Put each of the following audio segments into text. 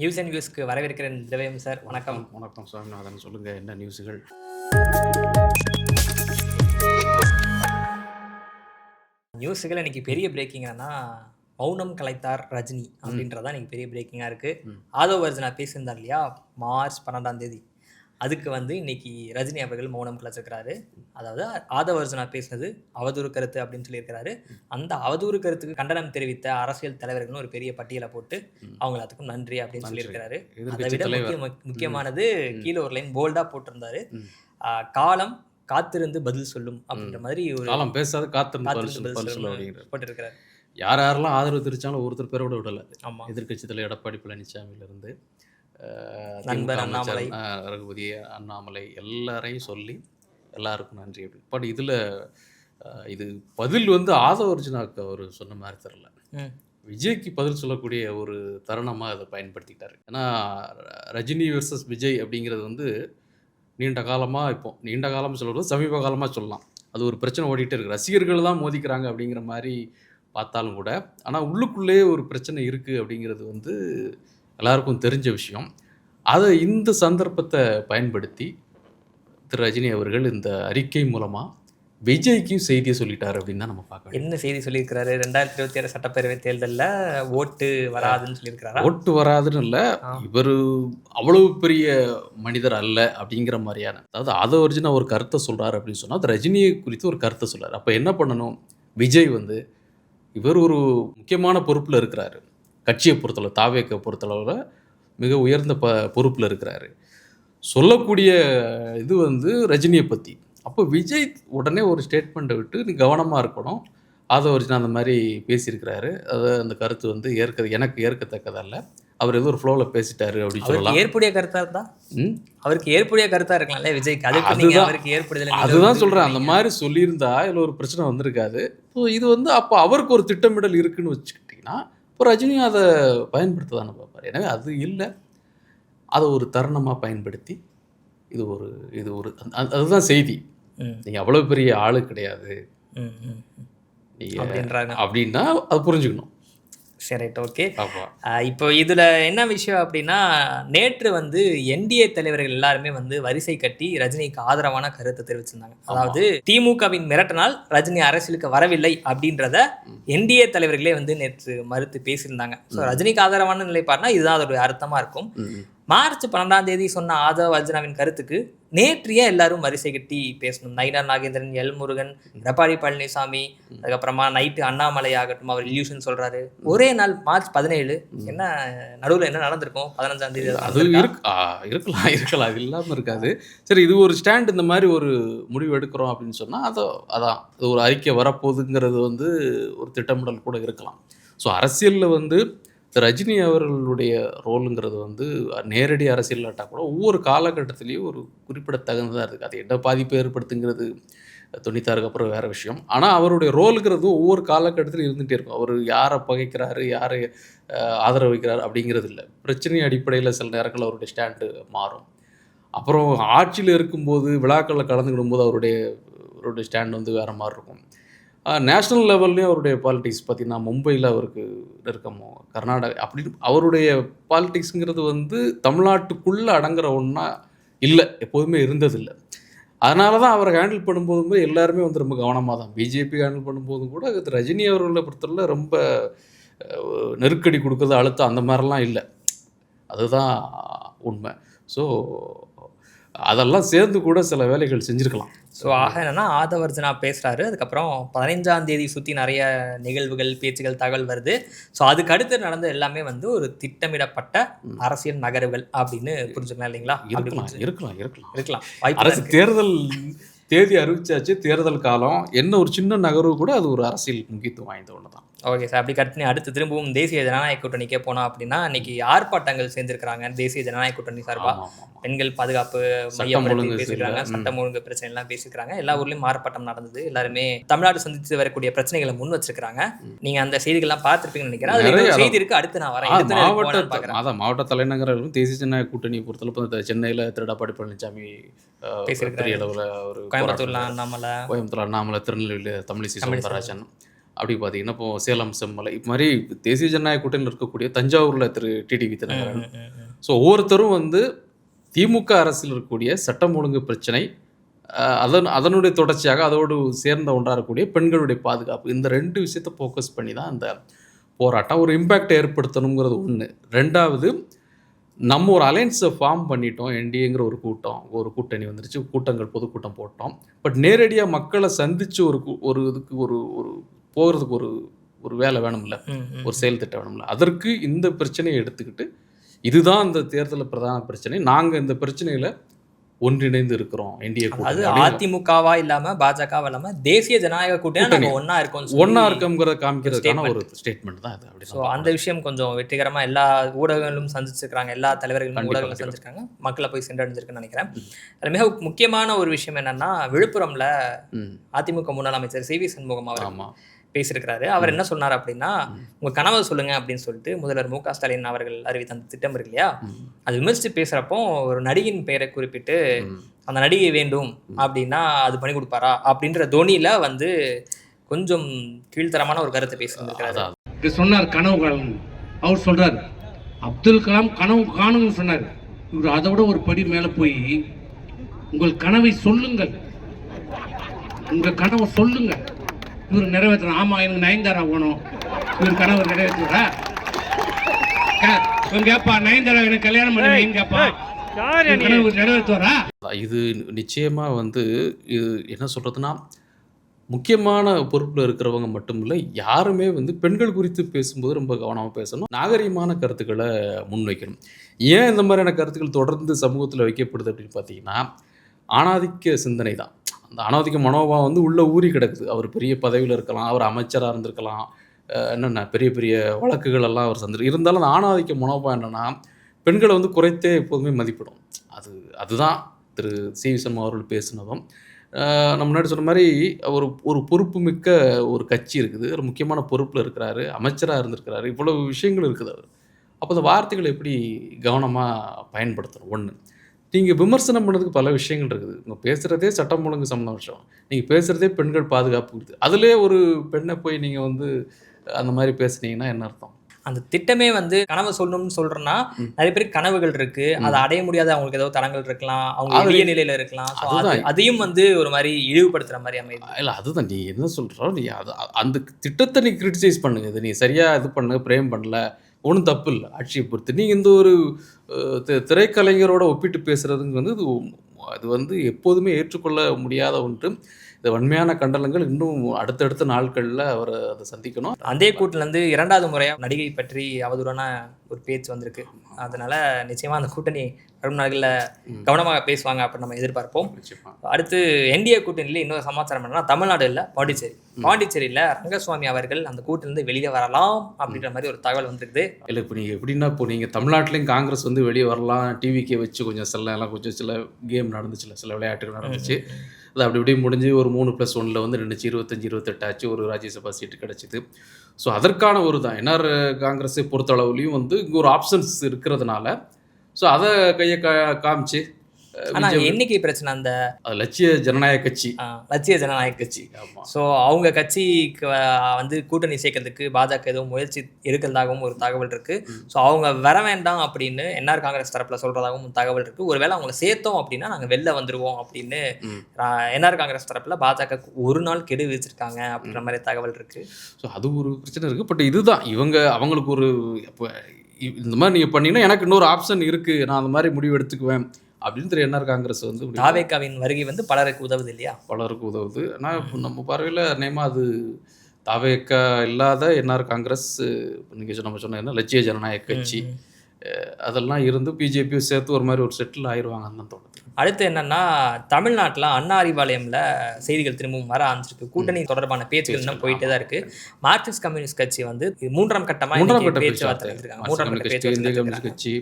News and வியூஸ்க்கு வரவேற்கிறேன் திரவியம் sir. வணக்கம். வணக்கம் சுவாமிநாதன். சொல்லுங்கள், என்ன நியூஸுகள்? நியூஸுகள் இன்னைக்கு பெரிய பிரேக்கிங் என்னன்னா, மௌனம் கலைத்தார் ரஜினி அப்படின்றதான் இன்னைக்கு பெரிய பிரேக்கிங்காக இருக்குது. ஆதவ் அர்ஜுனா பேசியிருந்தார் இல்லையா, மார்ச் 12 அதுக்கு இன்னைக்கு ரஜினி அவர்கள் மௌனம் கலைச்சிருக்கிறாரு. அதாவது ஆதவ் அர்ஜுனா பேசினது அவதூறு கருத்து அப்படின்னு சொல்லியிருக்கிறாரு. அந்த அவதூறு கருத்துக்கு கண்டனம் தெரிவித்த அரசியல் தலைவர்கள்னு ஒரு பெரிய பட்டியலை போட்டு அவங்க எல்லாத்துக்கும் நன்றி அப்படின்னு சொல்லியிருக்கிறாரு. அதை விட முக்கியமானது கீழே ஒரு லைன் போல்டா போட்டிருந்தாரு. காலம் காத்திருந்து பதில் சொல்லும் அப்படின்ற மாதிரி ஒரு காலம் பேசாத காத்திருந்து போட்டிருக்கிறாரு. யாரெல்லாம் ஆதரவு தெரிவிச்சாலும் ஒருத்தர் பேரோட விடலை. ஆமாம், எதிர்கட்சி தலைவர் எடப்பாடி பழனிசாமியிலிருந்து நண்பர் அண்ணாமலை, ரகுபதி, அண்ணாமலை எல்லாரையும் சொல்லி எல்லாருக்கும் நன்றி அப்படி. பட் இதில் இது பதில் ஆதவ அர்ஜுனாவுக்கு அவர் சொன்ன மாதிரி தெரில, விஜய்க்கு பதில் சொல்லக்கூடிய ஒரு தருணமாக அதை பயன்படுத்திக்கிட்டாரு. ஏன்னா ரஜினி வெர்சஸ் விஜய் அப்படிங்கிறது நீண்ட காலமாக, நீண்ட காலமாக சொல்கிறது சமீப காலமாக சொல்லலாம், அது ஒரு பிரச்சனை ஓடிக்கிட்டே இருக்குது. ரசிகர்கள் தான் மோதிக்கிறாங்க அப்படிங்கிற மாதிரி பார்த்தாலும் கூட, ஆனால் உள்ளுக்குள்ளேயே ஒரு பிரச்சனை இருக்குது அப்படிங்கிறது எல்லாருக்கும் தெரிஞ்ச விஷயம். அதை இந்த சந்தர்ப்பத்தை பயன்படுத்தி திரு ரஜினி அவர்கள் இந்த அறிக்கை மூலமாக விஜய்க்கும் செய்தியை சொல்லிட்டார் அப்படின்னு தான் நம்ம பார்க்கணும். என்ன செய்தி சொல்லியிருக்கிறாரு? 2026 சட்டப்பேரவை தேர்தலில் ஓட்டு வராதுன்னு சொல்லியிருக்கிறாரா? ஓட்டு வராதுன்னு இல்லை, இவர் அவ்வளவு பெரிய மனிதர் அல்ல அப்படிங்கிற மாதிரியான, அதாவது ஆதவ அர்ஜுனா ஒரு கருத்தை சொல்கிறார் அப்படின்னு சொன்னால் அது ரஜினியை குறித்து ஒரு கருத்தை சொல்கிறார். அப்போ என்ன பண்ணணும்? விஜய் இவர் ஒரு முக்கியமான பொறுப்பில் இருக்கிறாரு, கட்சியை பொறுத்தளவு தாவேக்கை பொறுத்தளவில் மிக உயர்ந்த பொறுப்பில் இருக்கிறாரு. சொல்லக்கூடிய இது ரஜினியை பற்றி. அப்போ விஜய் உடனே ஒரு ஸ்டேட்மெண்ட்டை விட்டு நீ கவனமாக இருக்கணும், ஆதவ அர்ஜுனா அந்த மாதிரி பேசியிருக்கிறாரு, அது அந்த கருத்து எனக்கு ஏற்கத்தக்கதல்ல, அவர் ஏதோ ஒரு ஃப்ளோவில் பேசிட்டாரு அப்படின்னு சொல்லலாம். ஏற்புடைய கருத்தாக இருந்தால் அவருக்கு ஏற்புடைய கருத்தாக இருக்கலாம்ல விஜய்க்கு, அவருக்கு ஏற்புடையதில்லை. அதுதான் சொல்கிறேன், அந்த மாதிரி சொல்லியிருந்தா இதில் ஒரு பிரச்சனை வந்திருக்காது. ஸோ இது அப்போ அவருக்கு ஒரு திட்டமிடல் இருக்குன்னு வச்சுக்கிட்டிங்கன்னா இப்போ ரஜினியும் அதை பயன்படுத்த தானே பார்ப்பார். எனவே அது இல்லை, அதை ஒரு தருணமாக பயன்படுத்தி இது ஒரு அதுதான் செய்தி. நீங்கள் அவ்வளோ பெரிய ஆளு கிடையாது அப்படின்னா அது புரிஞ்சுக்கணும். சரி, ரைட், ஓகே. இப்போ இதில் என்ன விஷயம் அப்படின்னா, நேற்று என்டிஏ தலைவர்கள் எல்லாருமே வரிசை கட்டி ரஜினிக்கு ஆதரவான கருத்தை தெரிவிச்சிருந்தாங்க. அதாவது திமுகவின் மிரட்டனால் ரஜினி அரசியலுக்கு வரவில்லை அப்படின்றத என்டிஏ தலைவர்களே நேற்று மறுத்து பேசியிருந்தாங்க. ஸோ ரஜினிக்கு ஆதரவான நிலைப்பாடுனா இதுதான் அதோட அர்த்தமாக இருக்கும். மார்ச் 12 சொன்ன ஆதவ் அர்ஜுனாவின் கருத்துக்கு நேற்றைய எல்லாரும் வரிசை கட்டி பேசணும். நயினார் நாகேந்திரன், எல் முருகன், எடப்பாடி பழனிசாமி, அதுக்கப்புறமா நைட்டு அண்ணாமலை ஆகட்டும், அவர் இல்யூஷன் சொல்றாரு. ஒரே நாள் மார்ச் 17 என்ன நடுவில் என்ன நடந்திருக்கும்? 15 அது இருக்கலாம், அது இல்லாமல் இருக்காது. சரி, இது ஒரு ஸ்டாண்ட், இந்த மாதிரி ஒரு முடிவு எடுக்கிறோம் அப்படின்னு சொன்னால் அதான் அது ஒரு அறிக்கை வரப்போகுதுங்கிறது ஒரு திட்டமிடல் கூட இருக்கலாம். ஸோ அரசியலில் ரஜினி அவர்களுடைய ரோலுங்கிறது நேரடி அரசியல் இல்லாட்டா கூட ஒவ்வொரு காலகட்டத்திலையும் ஒரு குறிப்பிடத்தகுந்ததாக இருக்குது. அது என்ன பாதிப்பு ஏற்படுத்துங்கிறது 96 அப்புறம் வேறு விஷயம். ஆனால் அவருடைய ரோலுங்கிறது ஒவ்வொரு காலகட்டத்திலும் இருந்துகிட்டே இருக்கும். அவர் யாரை பகைக்கிறாரு, யாரை ஆதரவு வைக்கிறார் அப்படிங்கிறது இல்லை, பிரச்சனை அடிப்படையில் சில நேரங்களில் அவருடைய ஸ்டாண்டு மாறும். அப்புறம் ஆட்சியில் இருக்கும்போது விழாக்களில் கலந்துக்கிடும்போது அவருடைய ஸ்டாண்ட் வேறு மாதிரி இருக்கும். நேஷ்னல் லெவல்லையும் அவருடைய பாலிடிக்ஸ் பார்த்திங்கன்னா, மும்பையில் அவருக்கு நெருக்கமோ, கர்நாடகா அப்படின்னு அவருடைய பாலிடிக்ஸுங்கிறது தமிழ்நாட்டுக்குள்ளே அடங்குற ஒன்றா இல்லை, எப்போதுமே இருந்ததில்லை. அதனால தான் அவரை ஹேண்டில் பண்ணும்போதுமே எல்லாருமே ரொம்ப கவனமாக தான். பிஜேபி ஹேண்டில் பண்ணும்போதும் கூட அது ரஜினி அவர்களை பொறுத்தவரை ரொம்ப நெருக்கடி கொடுக்குறது, அழுத்தம் அந்த மாதிரிலாம் இல்லை, அதுதான் உண்மை. ஸோ அதெல்லாம் சேர்ந்து கூட சில வேலைகள் செஞ்சுருக்கலாம். ஸோ ஆக என்னன்னா, ஆதவ அர்ஜுனா பேசுகிறாரு, அதுக்கப்புறம் 15 சுற்றி நிறைய நிகழ்வுகள், பேச்சுகள், தகவல் வருது. ஸோ அதுக்கு அடுத்து நடந்த எல்லாமே ஒரு திட்டமிடப்பட்ட அரசியல் நகர்வுகள் அப்படின்னு புரிஞ்சுக்கலாம் இல்லைங்களா? இருக்கலாம். அரசு தேர்தல் தேதி அறிவிச்சாச்சு, தேர்தல் காலம் என்ன, ஒரு சின்ன நகர்வு கூட அது ஒரு அரசியல் முக்கியத்துவம் வாய்ந்த ஒன்று தான். ஓகே சார், அப்படி கட்டினி அடுத்து திரும்பவும் தேசிய ஜனநாயக கூட்டணிக்கே போனோம் அப்படின்னா, இன்னைக்கு ஆர்ப்பாட்டங்கள் சேர்ந்திருக்கிறாங்க தேசிய ஜனநாயக கூட்டணி சார்பாக. பெண்கள் பாதுகாப்பு மையம் பேசியிருக்காங்க, சட்டம் ஒழுங்கு பிரச்சனை எல்லாம் பேசியிருக்காங்க. எல்லா ஊர்லேயும் ஆர்ப்பாட்டம் நடந்தது. எல்லாருமே தமிழ்நாடு சந்தித்து வரக்கூடிய பிரச்சனைகளை முன் வச்சிருக்காங்க. நீங்க அந்த செய்திகள்லாம் பார்த்துருப்பீங்கன்னு நினைக்கிறேன். அது செய்தி இருக்கு, அடுத்து நான் வரேன். மாவட்ட தலைநகரிலும் தேசிய ஜனநாயக கூட்டணி பொறுத்தளவு சென்னையில் திரு எடப்பாடி பழனிசாமி பேசியிருக்கிற அளவில், கோயம்புத்தூர்ல அண்ணாமலை, திருநெல்வேலியில் தமிழிசை சவுந்தரராஜன், அப்படி பார்த்தீங்கன்னா இப்போ சேலம் செம்மலை இது மாதிரி தேசிய ஜனநாயக கூட்டணியில் இருக்கக்கூடிய தஞ்சாவூரில் திரு டிடிவி தினகரன். ஸோ ஒவ்வொருத்தரும் வந்து திமுக அரசில் இருக்கக்கூடிய சட்டம் ஒழுங்கு பிரச்சனை, அதனுடைய தொடர்ச்சியாக அதோடு சேர்ந்த ஒன்றாக இருக்கக்கூடிய பெண்களுடைய பாதுகாப்பு, இந்த 2 விஷயத்தை ஃபோக்கஸ் பண்ணி தான் அந்த போராட்டம் ஒரு இம்பேக்ட் ஏற்படுத்தணுங்கிறது ஒன்று. 2வது, நம்ம ஒரு அலையன்ஸை ஃபார்ம் பண்ணிட்டோம், என்டிஏங்கிற ஒரு கூட்டணி வந்துருச்சு, பொதுக்கூட்டம் போட்டோம். பட் நேரடியாக மக்களை சந்தித்து ஒரு இதுக்கு ஒரு போகிறதுக்கு ஒரு வேலை வேணும்ல, ஒரு செயல் திட்டம் வேணும்ல. அதற்கு இந்த பிரச்சனையை எடுத்துக்கிட்டு இதுதான் இந்த தேர்தலில் பிரதான பிரச்சனை, நாங்கள் இந்த பிரச்சனையில் ஒன்றிணைந்து இருக்கிறோம் என்டிஏ அது அதிமுகவா இல்லாம பாஜகவா இல்லாம தேசிய ஜனநாயக கூட்டணி ஒன்னா இருக்கோங்கிறத காமிக்கிறதுக்கான ஒரு ஸ்டேட்மெண்ட் தான் இது. அப்படி ஸோ அந்த விஷயம் கொஞ்சம் வெற்றிகரமா எல்லா ஊடகங்களும் சந்திச்சிருக்காங்க, எல்லா தலைவர்களும் ஊடகங்களும் சந்திச்சிருக்காங்க, மக்களை போய் சென்றடைஞ்சிருக்குன்னு நினைக்கிறேன். அதில் மிக முக்கியமான ஒரு விஷயம் என்னன்னா, விழுப்புரம்ல அதிமுக முன்னாள் அமைச்சர் சி வி சண்முகம் அவர் பேசியிருக்கிறாரு. அவர் என்ன சொன்னார் அப்படின்னா, உங்க கனவை சொல்லுங்க அப்படின்னு சொல்லிட்டு முதல்வர் மு க ஸ்டாலின் அவர்கள் அறிவித்த அந்த திட்டம் இருக்கு இல்லையா, அது விமர்சித்து பேசுறப்போ ஒரு நடிகையின் பெயரை குறிப்பிட்டு அந்த நடிகை வேண்டும் அப்படின்னா அது பண்ணி கொடுப்பாரா அப்படின்ற தோனியில வந்து கொஞ்சம் கீழ்த்தரமான ஒரு கருத்தை பேசியிருக்கிறாரு. சொன்னார் கனவு காணும், அவர் சொல்றாரு அப்துல் கலாம் கனவு காணும்னு சொன்னார். இவர் அதை விட ஒரு படி மேல போய் உங்கள் கனவை சொல்லுங்கள், உங்க கனவை சொல்லுங்க, இவர் நிறைவேற்றணும். ஆமா எனக்கு நயன்தாரா போகணும், இவர் கனவு நிறைவேற்றுறா கேப்பா, நயன்தாரா எனக்கு கல்யாணம் பண்ணி கேப்பா, கனவு நிறைவேற்றுவாரா? இது நிச்சயமா வந்து இது என்ன சொல்றதுன்னா, முக்கியமான பொறுப்பில் இருக்கிறவங்க மட்டும் இல்லை, யாருமே வந்து பெண்கள் குறித்து பேசும்போது ரொம்ப கவனமாக பேசணும், நாகரிகமான கருத்துக்களை முன்வைக்கணும். ஏன் இந்த மாதிரியான கருத்துக்கள் தொடர்ந்து சமூகத்தில் வைக்கப்படுது அப்படின்னு பார்த்தீங்கன்னா, ஆணாதிக்க சிந்தனை தான். அந்த ஆணாதிக்க மனோபாவம் வந்து உள்ளே ஊறி கிடக்குது. அவர் பெரிய பதவியில் இருக்கலாம், அவர் அமைச்சராக இருந்திருக்கலாம், என்னென்ன பெரிய பெரிய வழக்குகள் எல்லாம் அவர் இருந்தாலும் அந்த ஆணாதிக்க மனோபாவம் என்னென்னா, பெண்களை வந்து குறைத்தே எப்போதுமே மதிப்பிடும். அதுதான் திரு சி வி சண்முகம் அவர்கள் பேசினதும். நம்ம முன்னாடி சொன்ன மாதிரி ஒரு பொறுப்பு மிக்க ஒரு கட்சி இருக்குது, ஒரு முக்கியமான பொறுப்பில் இருக்கிறாரு, அமைச்சராக இருந்திருக்கிறாரு, இவ்வளவு விஷயங்கள் இருக்குது அவர். அப்போ அந்த வார்த்தைகளை எப்படி கவனமாக பயன்படுத்தணும்? ஒன்று, நீங்கள் விமர்சனம் பண்ணுறதுக்கு பல விஷயங்கள் இருக்குது. நீங்கள் பேசுகிறதே சட்டம் ஒழுங்கு சம்மந்த விஷயம், நீங்கள் பேசுகிறதே பெண்கள் பாதுகாப்பு இருக்குது, அதிலே ஒரு பெண்ணை போய் நீங்கள் வந்து அந்த மாதிரி பேசுனீங்கன்னா என்ன அர்த்தம்? அந்த திட்டமே வந்து கனவு சொல்லணும்னு சொல்றேன்னா, நிறைய பேருக்கு கனவுகள் இருக்கு, அதை அடைய முடியாத அவங்களுக்கு ஏதோ தரங்கள் இருக்கலாம், அவங்க எளிய நிலையில இருக்கலாம், அதையும் வந்து ஒரு மாதிரி இழிவுபடுத்துற மாதிரி அமைது. இல்லை அதுதான் நீ என்ன சொல்கிறோ, நீ அந்த திட்டத்தை நீ கிரிட்டிசைஸ் பண்ணுங்க, இது நீ சரியாக இது பண்ணு, பிரேம் பண்ணல, ஒன்றும் தப்பு இல்லை ஆட்சியை பொறுத்து. நீங்கள் இந்த ஒரு திரைக்கலைஞரோட ஒப்பிட்டு பேசுகிறதுங்க வந்து அது வந்து எப்போதுமே ஏற்றுக்கொள்ள முடியாத ஒன்று. இந்த வன்மையான கண்டனங்கள் இன்னும் அடுத்தடுத்த நாட்களில் அவர் அதை சந்திக்கணும். அதே கூட்டிலேருந்து 2வது முறையாக நடிகை பற்றி அவதூறான ஒரு பேச்சு வந்திருக்கு. அதனால நிச்சயமாக அந்த கூட்டணி வரும் நாட்களில் கவனமாக பேசுவாங்க அப்படின்னு நம்ம எதிர்பார்ப்போம். அடுத்து என்டிஏ கூட்டணியில் இன்னொரு சமாச்சாரம் என்னன்னா, தமிழ்நாடு இல்லை பாண்டிச்சேரியில் ரங்கசுவாமி அவர்கள் அந்த கூட்டிலிருந்து வெளியே வரலாம் அப்படின்ற மாதிரி ஒரு தகவல் வந்துருக்குது. இல்லை இப்போ நீங்கள் எப்படின்னா, இப்போ நீங்கள் தமிழ்நாட்டிலையும் காங்கிரஸ் வந்து வெளியே வரலாம், டிவிக்கே வச்சு கொஞ்சம் சில கேம் நடந்துச்சுல, சில விளையாட்டுகள் நடந்துச்சு, அது அப்படி இப்படி முடிஞ்சு ஒரு 3+1 வந்து நின்றுச்சு, 25-28 ஆச்சு, ஒரு ராஜ்யசபா சீட்டு கிடச்சிது. ஸோ அதற்கான ஒரு தான் என்ஆர் காங்கிரஸை பொறுத்தளவுலையும் வந்து இங்கே ஒரு ஆப்ஷன்ஸ் இருக்கிறதுனால ஸோ அதை கையை காமிச்சு. ஆனால் எண்ணிக்கை பிரச்சனை, அந்த லட்சிய ஜனநாயக கட்சி. ஆமாம். ஸோ அவங்க கட்சிக்கு வந்து கூட்டணி சேர்க்கறதுக்கு பாஜக ஏதோ முயற்சி எடுக்கிறதாகவும் ஒரு தகவல் இருக்குது. ஸோ அவங்க வர வேண்டாம் அப்படின்னு என்ஆர் காங்கிரஸ் தரப்பில் சொல்கிறதாகவும் தகவல் இருக்குது. ஒருவேளை அவங்களை சேர்த்தோம் அப்படின்னா நாங்கள் வெளில வந்துடுவோம் அப்படின்னு என்ஆர் காங்கிரஸ் தரப்பில் பாஜக ஒரு நாள் கெடு விதிச்சிருக்காங்க அப்படின்ற மாதிரி தகவல் இருக்குது. ஸோ அது ஒரு பிரச்சனை இருக்குது. பட் இதுதான் அவங்களுக்கு ஒரு இந்த மாதிரி நீங்கள் பண்ணீங்கன்னா எனக்கு இன்னொரு ஆப்ஷன் இருக்குது, நான் அந்த மாதிரி முடிவு எடுத்துக்குவேன் அப்படின்னு என்ஆர் காங்கிரஸ் வந்து தாவேக்காவின் வருகை வந்து பலருக்கு உதவுது இல்லையா? பலருக்கு உதவுது. ஆனால் நம்ம பார்வையில் நேமா அது தாவேக்கா இல்லாத என்ஆர் காங்கிரஸ், நீங்கள் நம்ம சொன்ன என்ன லட்சிய ஜனநாயக கட்சி, அதெல்லாம் இருந்து பிஜேபியும் சேர்த்து ஒரு மாதிரி ஒரு செட்டில் ஆயிடுவாங்கன்னு தான் தோணுது. அடுத்து என்னன்னா, தமிழ்நாட்டில் அண்ணா அறிவாலயம்ல செய்திகள் திரும்பவும் வர ஆரம்பிச்சிருக்கு. கூட்டணி தொடர்பான பேச்சுகள் இன்னும் போயிட்டே தான் இருக்கு. மார்க்சிஸ்ட் கம்யூனிஸ்ட் கட்சி வந்து 3ஆம் கட்டமா பேச்சுவார்த்தை நடத்திருக்காங்க. 3ஆம் கட்ட கட்சி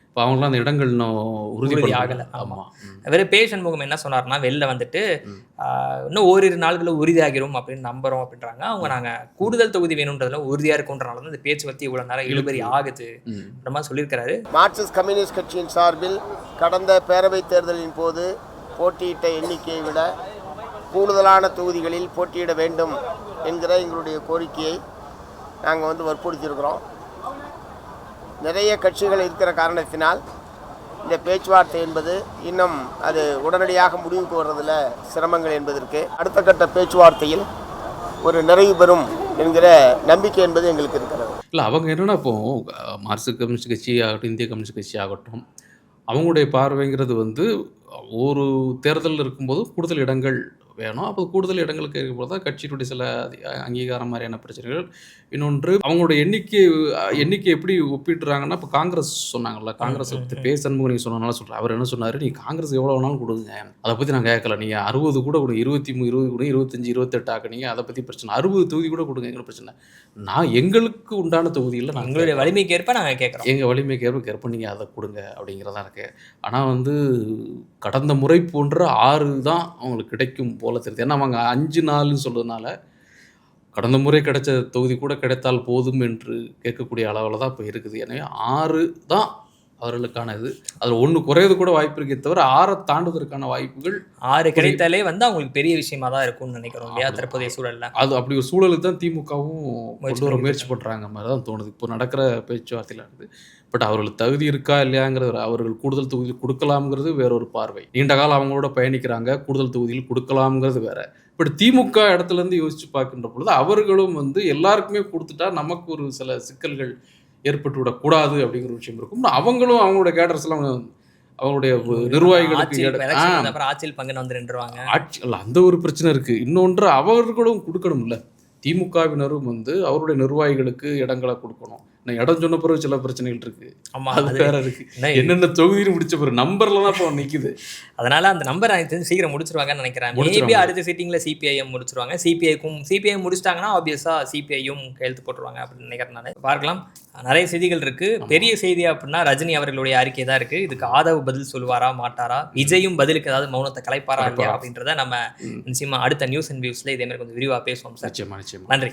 இப்போ அவங்களாம் அந்த இடங்கள் இன்னும் உறுதி ஆகலை. ஆமாம். வெறும் பே சண்முகம் என்ன சொன்னார்னா, வெளில வந்துட்டு இன்னும் ஓரிரு நாள்களில் உறுதியாகிரும் அப்படின்னு நம்புறோம் அப்படின்றாங்க. அவங்க நாங்கள் கூடுதல் தொகுதி வேணுன்றதுல உறுதியாக இருக்குன்றனால தான் இந்த பேச்சுவார்த்தை இவ்வளோ நேரம் இழுபறி ஆகுது அப்படின்ற மாதிரி சொல்லியிருக்கிறாரு. மார்க்சிஸ்ட் கம்யூனிஸ்ட் கட்சியின் சார்பில் கடந்த பேரவைத் தேர்தலின் போது போட்டியிட்ட எண்ணிக்கையை விட கூடுதலான தொகுதிகளில் போட்டியிட வேண்டும் என்கிற எங்களுடைய கோரிக்கையை நாங்கள் வந்து வற்புறுத்தியிருக்கிறோம். நிறைய கட்சிகள் இருக்கிற காரணத்தினால் இந்த பேச்சுவார்த்தை என்பது இன்னும் அது உடனடியாக முடிவுக்கு வர்றதில் சிரமங்கள் என்பதற்கு அடுத்த கட்ட பேச்சுவார்த்தையில் ஒரு நிறைவு பெறும் என்கிற நம்பிக்கை என்பது எங்களுக்கு இருக்கிறது. இல்லை அவங்க என்னென்னா இப்போ மார்க்சிஸ்ட் கம்யூனிஸ்ட் கட்சி ஆகட்டும், இந்திய கம்யூனிஸ்ட் கட்சி ஆகட்டும், அவங்களுடைய பார்வைங்கிறது வந்து ஒரு தேர்தல் இருக்கும்போது கூடுதல் இடங்கள் வேணும். அப்போ கூடுதல் இடங்களுக்கு இருக்கும்போது தான் கட்சியினுடைய சில அங்கீகாரம் மாதிரியான பிரச்சனைகள். இன்னொன்று அவங்களோட எண்ணிக்கை எப்படி ஒப்பிட்டுறாங்கன்னா, இப்போ காங்கிரஸ் சொன்னாங்கல்ல, காங்கிரஸ் பற்றி பேசணும்னு நீங்கள் சொன்னனால சொல்கிறேன். அவர் என்ன சொன்னார், நீ காங்கிரஸ் எவ்வளோ வேணாலும் கொடுங்க, அதை பற்றி நான் கேட்கல, நீங்கள் 60 கூட கொடுங்க, 23 20 கூட 25 28 ஆக்குனீங்க, அதை பற்றி பிரச்சனை, 60 தொகுதி கூட கொடுங்க, எங்களுக்கு பிரச்சனை. நான் எங்களுக்கு உண்டான தொகுதியில் நாங்கள் எங்களுடைய வலிமைக்கு ஏற்ப நாங்கள் கேட்குறோம், எங்கள் வலிமைக்கு ஏற்ப நீங்கள் அதை கொடுங்க அப்படிங்கிறதா இருக்கு. ஆனால் வந்து கடந்த முறை போன்ற 6 தான் அவங்களுக்கு கிடைக்கும் போல தெரியுது. ஏன்னா அவங்க 5-4 சொல்றதுனால கடந்த முறை கிடைச்ச தொகுதி கூட கிடைத்தால் போதும் என்று கேட்கக்கூடிய அளவில் தான் இப்போ இருக்குது. எனவே 6 தான் அவர்களுக்கான இது. அதில் 1 குறையது கூட வாய்ப்பு இருக்கே தவிர 6 தாண்டுவதற்கான வாய்ப்புகள் 6 கிடைத்தாலே வந்து அவங்களுக்கு பெரிய விஷயமா தான் இருக்கும்னு நினைக்கிறோம் இல்லையா தற்போதைய சூழல்ல. அது அப்படி ஒரு சூழலுக்கு தான் திமுகவும் கொண்டு வர முயற்சி பண்ணுறாங்க மாதிரி தான் தோணுது. இப்போ நடக்கிற பேச்சுவார்த்தையில் இருக்குது. பட் அவர்களுக்கு தகுதி இருக்கா இல்லையாங்கிறது, அவர்கள் கூடுதல் தொகுதியில் கொடுக்கலாம்ங்கிறது வேற ஒரு பார்வை. நீண்ட காலம் அவங்களோட பயணிக்கிறாங்க, கூடுதல் தொகுதியில் கொடுக்கலாம்ங்கிறது வேற. பட் திமுக இடத்துலேருந்து யோசிச்சு பார்க்கின்ற பொழுது அவர்களும் வந்து எல்லாருக்குமே கொடுத்துட்டா நமக்கு ஒரு சில சிக்கல்கள் ஏற்பட்டு விடக்கூடாது அப்படிங்கிற விஷயம் இருக்கும். அவங்களும் அவங்களோட கேடர்ஸ் எல்லாம் அவங்களுடைய நிர்வாகிகளுக்கு ஆட்சியில் பங்கு வந்து நின்றுவாங்க. அந்த ஒரு பிரச்சனை இருக்கு. இன்னொன்று அவர்களும் கொடுக்கணும்ல, திமுகவினரும் வந்து அவருடைய நிர்வாகிகளுக்கு இடங்களை கொடுக்கணும். நான் இடம் சொன்ன பிறகு சில பிரச்சனைகள் இருக்கு. அது வேற இருக்கு. என்னென்ன தொகுதின்னு முடிச்ச பிறகு நம்பர்ல தான் இப்போ நிக்குது. அதனால அந்த நம்பர் சீக்கிரம் முடிச்சிருவாங்கன்னு நினைக்கிறேன். மேபி அடுத்த சிட்டிங்ல சிபிஐஎம் முடிச்சிருவாங்க. சிபிஐ முடிச்சிட்டாங்கன்னா ஆப்வியஸா சிபிஐயும் கையெழுத்து போட்டுருவாங்க அப்படின்னு நினைக்கிறேன். பார்க்கலாம். நிறைய செய்திகள் இருக்கு. பெரிய செய்தி அப்படின்னா ரஜினி அவர்களுடைய அறிக்கை தான் இருக்கு. இதுக்கு ஆதவ பதில் சொல்லுவாரா மாட்டாரா, விஜயும் பதிலுக்கு ஏதாவது மௌனத்தை கலைப்பாரா இல்லையா அப்படின்றத நம்ம நிச்சயமா அடுத்த நியூஸ் அண்ட் வியூஸ்ல இதே மாதிரி கொஞ்சம் விரிவா பேசுவோம் சார். நிச்சயமா. நன்றி.